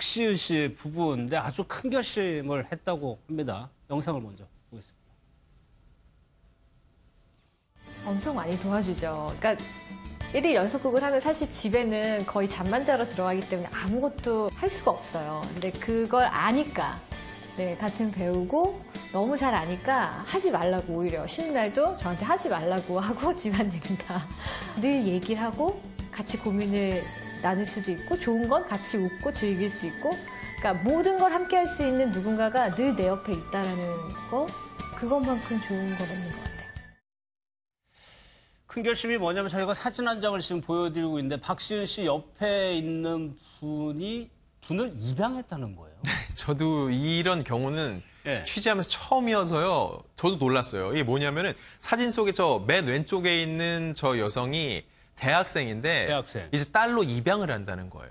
박시은 씨 부부인데 아주 큰 결심을 했다고 합니다. 영상을 먼저 보겠습니다. 엄청 많이 도와주죠. 그러니까 1일 연속극을 하면 사실 집에는 거의 잠만 자러 들어가기 때문에 아무것도 할 수가 없어요. 근데 그걸 아니까, 네, 같은 배우고 너무 잘 아니까 하지 말라고 오히려 쉬는 날도 저한테 하지 말라고 하고 집안일은 다 늘 얘기를 하고 같이 고민을 나눌 수도 있고 좋은 건 같이 웃고 즐길 수 있고 그러니까 모든 걸 함께 할 수 있는 누군가가 늘 내 옆에 있다라는 거 그것만큼 좋은 건 없는 것 같아요. 큰 결심이 뭐냐면 저희가 사진 한 장을 지금 보여드리고 있는데 박시은 씨 옆에 있는 분을 입양했다는 거예요. 저도 이런 경우는 예. 취재하면서 처음이어서요. 저도 놀랐어요. 이게 뭐냐면은 사진 속에 저 맨 왼쪽에 있는 저 여성이 대학생인데 대학생. 이제 딸로 입양을 한다는 거예요.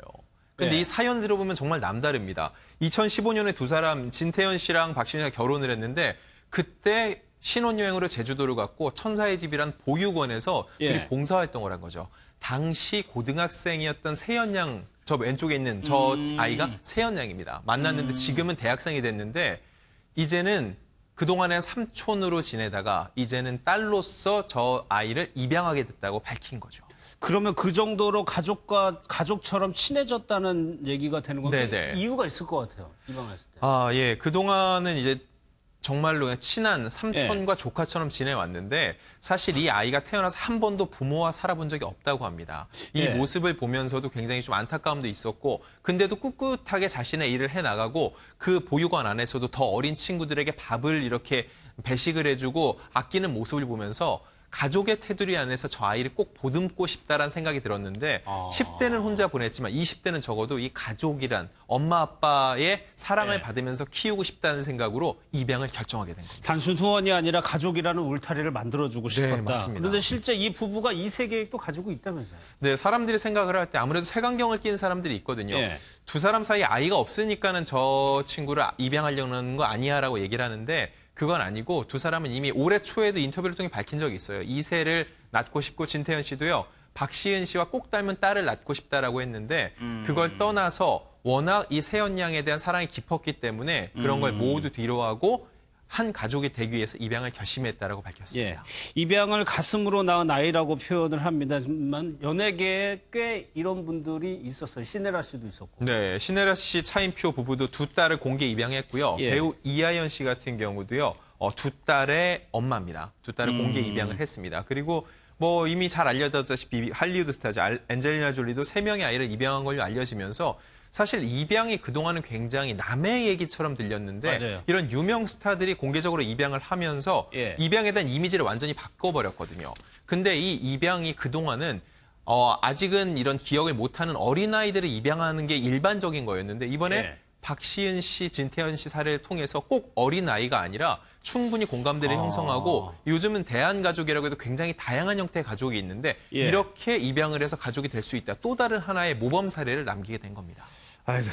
근데 예. 이 사연 들어보면 정말 남다릅니다. 2015년에 두 사람 진태현 씨랑 박시은 씨가 결혼을 했는데 그때 신혼여행으로 제주도를 갔고 천사의 집이란 보육원에서 예. 둘이 봉사활동을 한 거죠. 당시 고등학생이었던 세연 양, 저 왼쪽에 있는 저 아이가 세연 양입니다. 만났는데 지금은 대학생이 됐는데 이제는 그동안엔 삼촌으로 지내다가 이제는 딸로서 저 아이를 입양하게 됐다고 밝힌 거죠. 그러면 그 정도로 가족처럼 친해졌다는 얘기가 되는 건데 네네. 이유가 있을 것 같아요. 입양했을 때. 아, 예. 그동안은 이제 정말로 그냥 친한 삼촌과 조카처럼 지내왔는데 사실 이 아이가 태어나서 한 번도 부모와 살아본 적이 없다고 합니다. 이 예. 모습을 보면서도 굉장히 좀 안타까움도 있었고 근데도 꿋꿋하게 자신의 일을 해나가고 그 보육원 안에서도 더 어린 친구들에게 밥을 이렇게 배식을 해주고 아끼는 모습을 보면서 가족의 테두리 안에서 저 아이를 꼭 보듬고 싶다라는 생각이 들었는데 10대는 혼자 보냈지만 20대는 적어도 이 가족이란 엄마 아빠의 사랑을 네. 받으면서 키우고 싶다는 생각으로 입양을 결정하게 된 겁니다. 단순 후원이 아니라 가족이라는 울타리를 만들어주고 싶었다. 네, 맞습니다. 그런데 실제 이 부부가 이 세 계획도 가지고 있다면서요. 네, 사람들이 생각을 할 때 아무래도 색안경을 낀 사람들이 있거든요. 예. 두 사람 사이에 아이가 없으니까는 저 친구를 입양하려는 거 아니야라고 얘기를 하는데 그건 아니고 두 사람은 이미 올해 초에도 인터뷰를 통해 밝힌 적이 있어요. 2세를 낳고 싶고 진태현 씨도요. 박시은 씨와 꼭 닮은 딸을 낳고 싶다라고 했는데 그걸 떠나서 워낙 이 세연 양에 대한 사랑이 깊었기 때문에 그런 걸 모두 뒤로하고 한 가족이 되기 위해서 입양을 결심했다라고 밝혔습니다. 예. 입양을 가슴으로 낳은 아이라고 표현을 합니다만 연예계에 꽤 이런 분들이 있었어요. 신혜라 씨도 있었고. 네, 신혜라 씨, 차인표 부부도 두 딸을 공개 입양했고요. 예. 배우 이하연 씨 같은 경우도요. 두 딸의 엄마입니다. 두 딸을 공개 입양을 했습니다. 그리고 뭐 이미 잘 알려졌다시피 할리우드 스타죠. 엔젤리나 졸리도 3명의 아이를 입양한 걸로 알려지면서 사실 입양이 그동안은 굉장히 남의 얘기처럼 들렸는데 맞아요. 이런 유명 스타들이 공개적으로 입양을 하면서 예. 입양에 대한 이미지를 완전히 바꿔버렸거든요. 근데 이 입양이 그동안은 아직은 이런 기억을 못하는 어린아이들을 입양하는 게 일반적인 거였는데 이번에 예. 박시은 씨, 진태현 씨 사례를 통해서 꼭 어린아이가 아니라 충분히 공감대를 형성하고 요즘은 대한가족이라고 해도 굉장히 다양한 형태의 가족이 있는데 예. 이렇게 입양을 해서 가족이 될 수 있다. 또 다른 하나의 모범 사례를 남기게 된 겁니다. 알겠습니다.